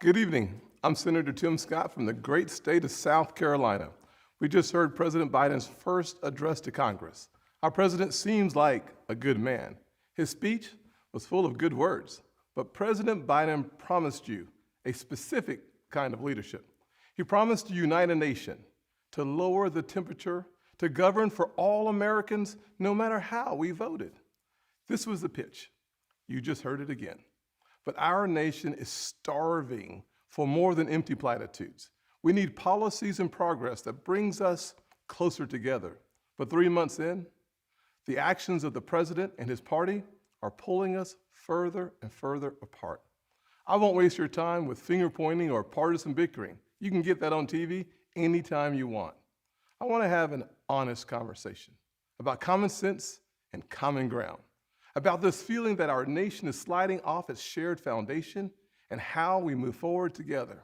Good evening. I'm Senator Tim Scott from the great state of South Carolina. We just heard President Biden's first address to Congress. Our president seems like a good man. His speech was full of good words, but President Biden promised you a specific kind of leadership. He promised to unite a nation, to lower the temperature, to govern for all Americans, no matter how we voted. This was the pitch. You just heard it again. But our nation is starving for more than empty platitudes. We need policies and progress that brings us closer together. But 3 months in, the actions of the president and his party are pulling us further and further apart. I won't waste your time with finger pointing or partisan bickering. You can get that on TV anytime you want. I want to have an honest conversation about common sense and common ground, about this feeling that our nation is sliding off its shared foundation and how we move forward together.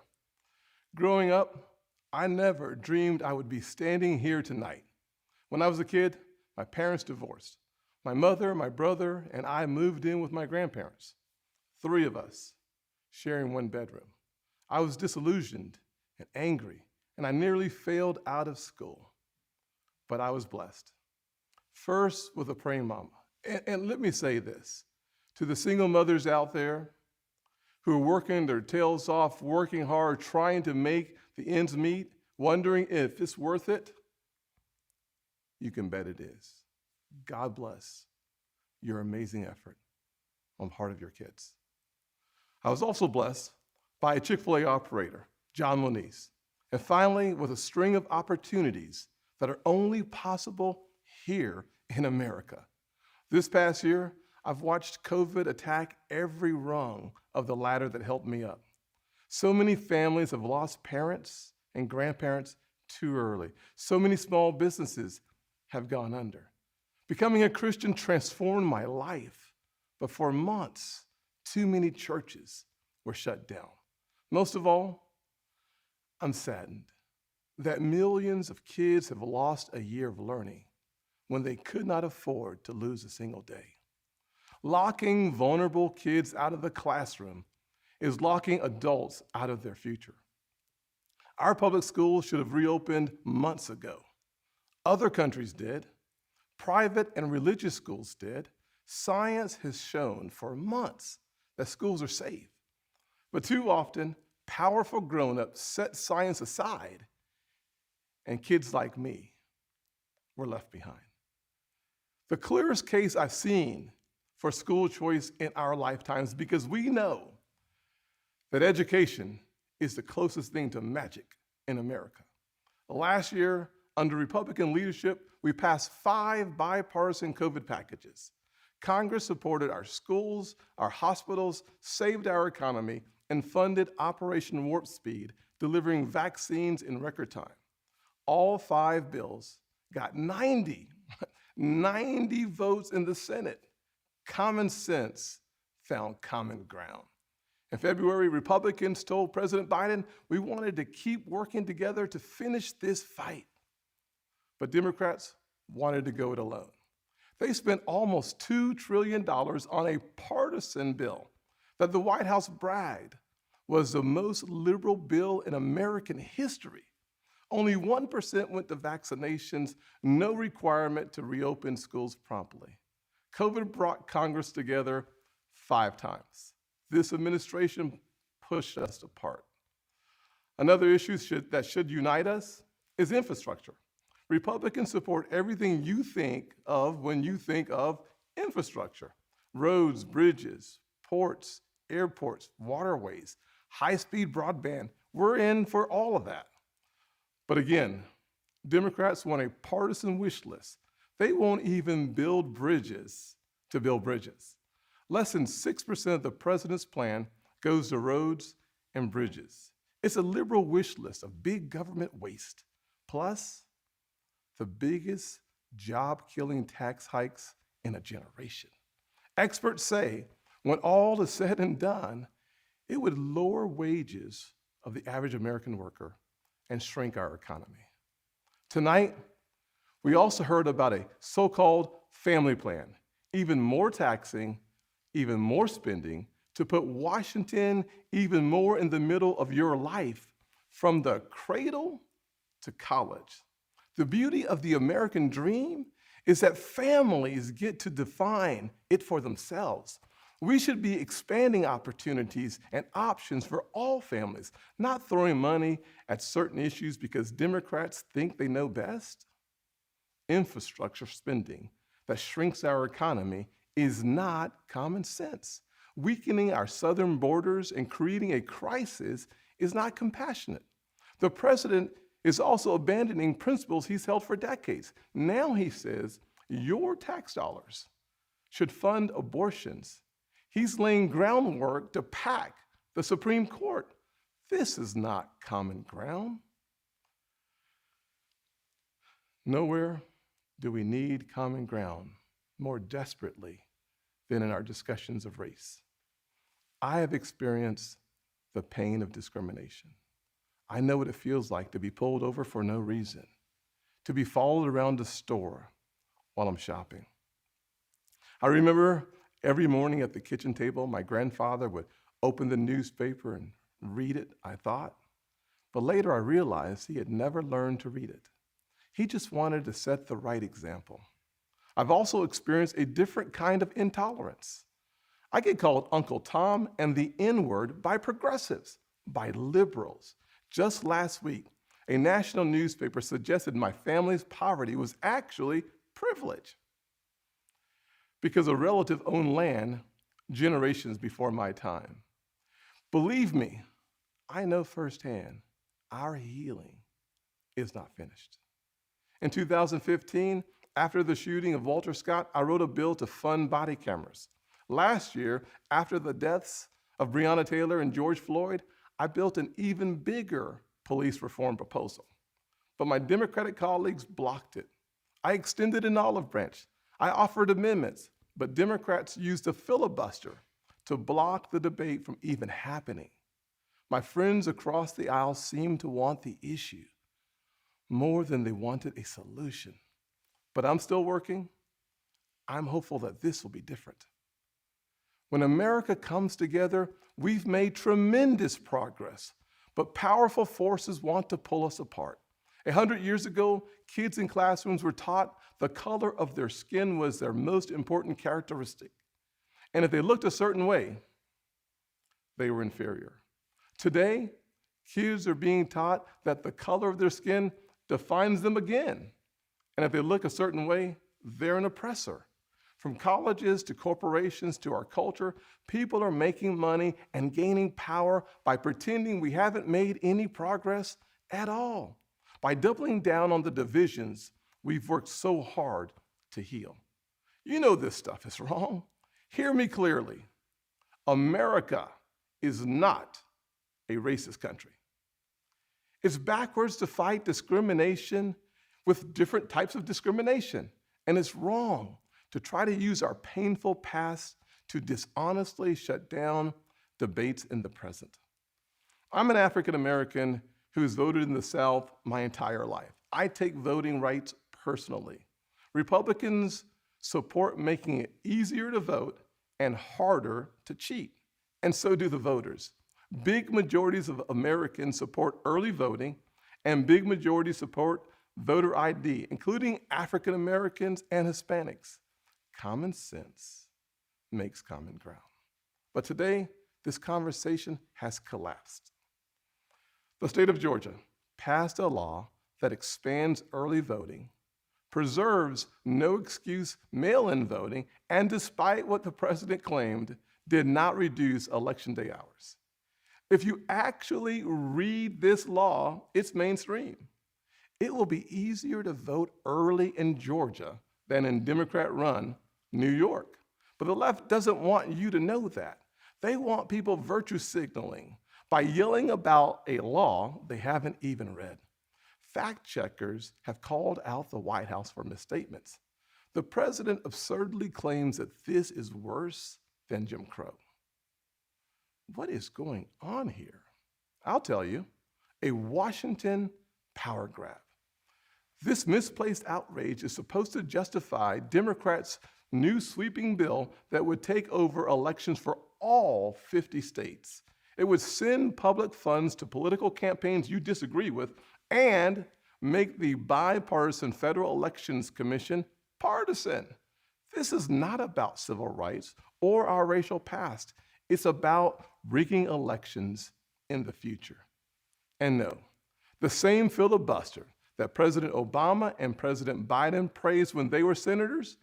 Growing up, I never dreamed I would be standing here tonight. When I was a kid, my parents divorced. My mother, my brother, and I moved in with my grandparents. 3 of us sharing one bedroom. I was disillusioned and angry, and I nearly failed out of school. But I was blessed. First, with a praying mama. And let me say this, to the single mothers out there who are working their tails off, working hard, trying to make the ends meet, wondering if it's worth it, you can bet it is. God bless your amazing effort on the part of your kids. I was also blessed by a Chick-fil-A operator, John Moniz, and finally with a string of opportunities that are only possible here in America. This past year, I've watched COVID attack every rung of the ladder that helped me up. So many families have lost parents and grandparents too early. So many small businesses have gone under. Becoming a Christian transformed my life, but for months, too many churches were shut down. Most of all, I'm saddened that millions of kids have lost a year of learning when they could not afford to lose a single day. Locking vulnerable kids out of the classroom is locking adults out of their future. Our public schools should have reopened months ago. Other countries did. Private and religious schools did. Science has shown for months that schools are safe. But too often, powerful grown-ups set science aside, and kids like me were left behind. The clearest case I've seen for school choice in our lifetimes, because we know that education is the closest thing to magic in America. Last year, under Republican leadership, we passed 5 bipartisan COVID packages. Congress supported our schools, our hospitals, saved our economy, and funded Operation Warp Speed, delivering vaccines in record time. All 5 bills got 90 votes in the Senate. Common sense found common ground. In February, Republicans told President Biden we wanted to keep working together to finish this fight. But Democrats wanted to go it alone. They spent almost $2 trillion on a partisan bill that the White House bragged was the most liberal bill in American history. Only 1% went to vaccinations, no requirement to reopen schools promptly. COVID brought Congress together 5 times. This administration pushed us apart. Another issue that should unite us is infrastructure. Republicans support everything you think of when you think of infrastructure. Roads, bridges, ports, airports, waterways, high-speed broadband. We're in for all of that. But again, Democrats want a partisan wish list. They won't even build bridges to build bridges. Less than 6% of the president's plan goes to roads and bridges. It's a liberal wish list of big government waste, plus the biggest job-killing tax hikes in a generation. Experts say when all is said and done, it would lower wages of the average American worker and shrink our economy. Tonight, we also heard about a so-called family plan, even more taxing, even more spending to put Washington even more in the middle of your life from the cradle to college. The beauty of the American dream is that families get to define it for themselves. We should be expanding opportunities and options for all families, not throwing money at certain issues because Democrats think they know best. Infrastructure spending that shrinks our economy is not common sense. Weakening our southern borders and creating a crisis is not compassionate. The president is also abandoning principles he's held for decades. Now he says your tax dollars should fund abortions. He's laying groundwork to pack the Supreme Court. This is not common ground. Nowhere do we need common ground more desperately than in our discussions of race. I have experienced the pain of discrimination. I know what it feels like to be pulled over for no reason, to be followed around the store while I'm shopping. I remember every morning at the kitchen table, my grandfather would open the newspaper and read it, I thought. But later I realized he had never learned to read it. He just wanted to set the right example. I've also experienced a different kind of intolerance. I get called Uncle Tom and the N-word by progressives, by liberals. Just last week, a national newspaper suggested my family's poverty was actually privilege because a relative owned land generations before my time. Believe me, I know firsthand our healing is not finished. In 2015, after the shooting of Walter Scott, I wrote a bill to fund body cameras. Last year, after the deaths of Breonna Taylor and George Floyd, I built an even bigger police reform proposal. But my Democratic colleagues blocked it. I extended an olive branch. I offered amendments, but Democrats used a filibuster to block the debate from even happening. My friends across the aisle seemed to want the issue more than they wanted a solution. But I'm still working. I'm hopeful that this will be different. When America comes together, we've made tremendous progress, but powerful forces want to pull us apart. 100 years ago, kids in classrooms were taught the color of their skin was their most important characteristic. And if they looked a certain way, they were inferior. Today, kids are being taught that the color of their skin defines them again. And if they look a certain way, they're an oppressor. From colleges to corporations to our culture, people are making money and gaining power by pretending we haven't made any progress at all, by doubling down on the divisions we've worked so hard to heal. You know this stuff is wrong. Hear me clearly. America is not a racist country. It's backwards to fight discrimination with different types of discrimination, and it's wrong to try to use our painful past to dishonestly shut down debates in the present. I'm an African American who has voted in the South my entire life. I take voting rights personally. Republicans support making it easier to vote and harder to cheat, and so do the voters. Big majorities of Americans support early voting, and big majorities support voter ID, including African Americans and Hispanics. Common sense makes common ground. But today, this conversation has collapsed. The state of Georgia passed a law that expands early voting, preserves no excuse mail-in voting, and despite what the president claimed, did not reduce election day hours. If you actually read this law, it's mainstream. It will be easier to vote early in Georgia than in Democrat-run New York. But the left doesn't want you to know that. They want people virtue signaling by yelling about a law they haven't even read. Fact checkers have called out the White House for misstatements. The president absurdly claims that this is worse than Jim Crow. What is going on here? I'll tell you, a Washington power grab. This misplaced outrage is supposed to justify Democrats' new sweeping bill that would take over elections for all 50 states. It would send public funds to political campaigns you disagree with and make the bipartisan Federal Elections Commission partisan. This is not about civil rights or our racial past. It's about rigging elections in the future. And no, the same filibuster that President Obama and President Biden praised when they were senators,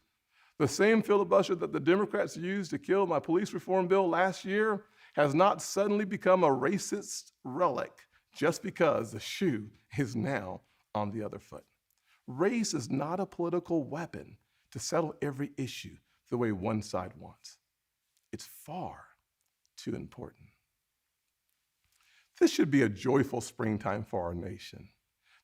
the same filibuster that the Democrats used to kill my police reform bill last year, has not suddenly become a racist relic just because the shoe is now on the other foot. Race is not a political weapon to settle every issue the way one side wants. It's far too important. This should be a joyful springtime for our nation.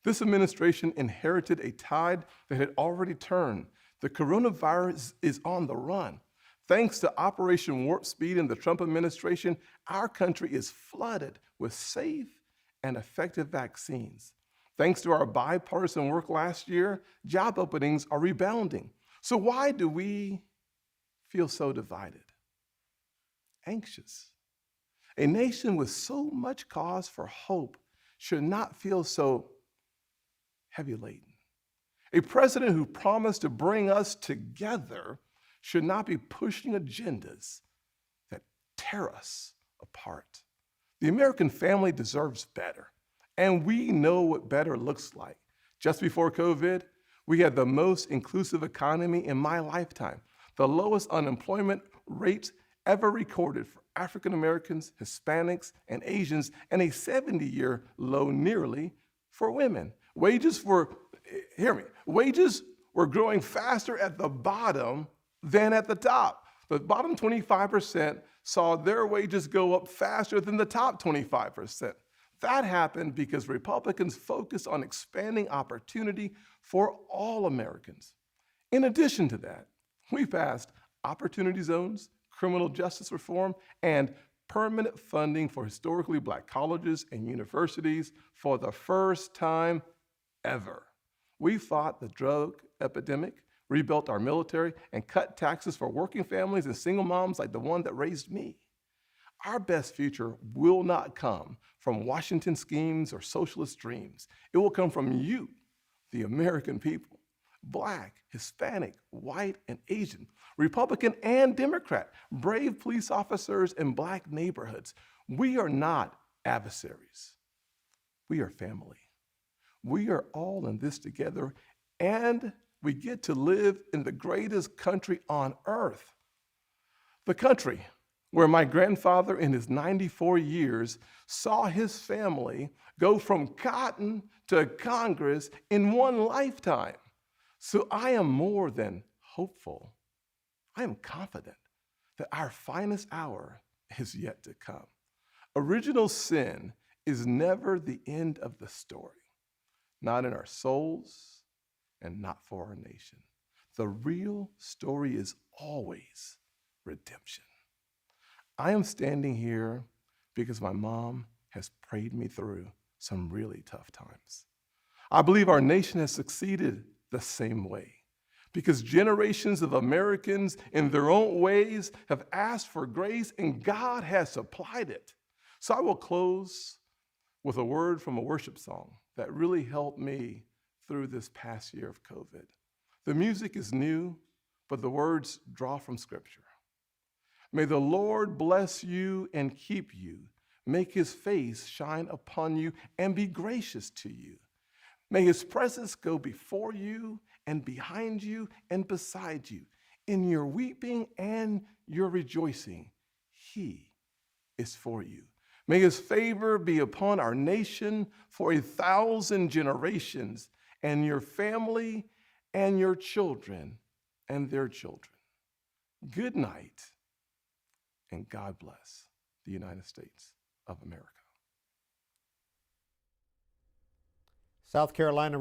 This administration inherited a tide that had already turned. The coronavirus is on the run. Thanks to Operation Warp Speed and the Trump administration, our country is flooded with safe and effective vaccines. Thanks to our bipartisan work last year, job openings are rebounding. So why do we feel so divided? Anxious. A nation with so much cause for hope should not feel so heavy-laden. A president who promised to bring us together should not be pushing agendas that tear us apart. The American family deserves better, and we know what better looks like. Just before COVID, we had the most inclusive economy in my lifetime, the lowest unemployment rates ever recorded for African Americans, Hispanics, and Asians, and a 70-year low nearly for women. Wages were growing faster at the bottom than at the top. The bottom 25% saw their wages go up faster than the top 25%. That happened because Republicans focused on expanding opportunity for all Americans. In addition to that, we passed opportunity zones, criminal justice reform, and permanent funding for historically Black colleges and universities for the first time ever. We fought the drug epidemic, rebuilt our military, and cut taxes for working families and single moms like the one that raised me. Our best future will not come from Washington schemes or socialist dreams. It will come from you, the American people, Black, Hispanic, white, and Asian, Republican and Democrat, brave police officers in Black neighborhoods. We are not adversaries. We are family. We are all in this together, and we get to live in the greatest country on earth. The country where my grandfather in his 94 years saw his family go from cotton to Congress in one lifetime. So I am more than hopeful. I am confident that our finest hour is yet to come. Original sin is never the end of the story, not in our souls and not for our nation. The real story is always redemption. I am standing here because my mom has prayed me through some really tough times. I believe our nation has succeeded the same way because generations of Americans in their own ways have asked for grace and God has supplied it. So I will close with a word from a worship song that really helped me through this past year of COVID. The music is new, but the words draw from Scripture. May the Lord bless you and keep you, make his face shine upon you and be gracious to you. May his presence go before you and behind you and beside you. In your weeping and your rejoicing, he is for you. May his favor be upon our nation for 1,000 generations, and your family and your children and their children. Good night, and God bless the United States of America. South Carolina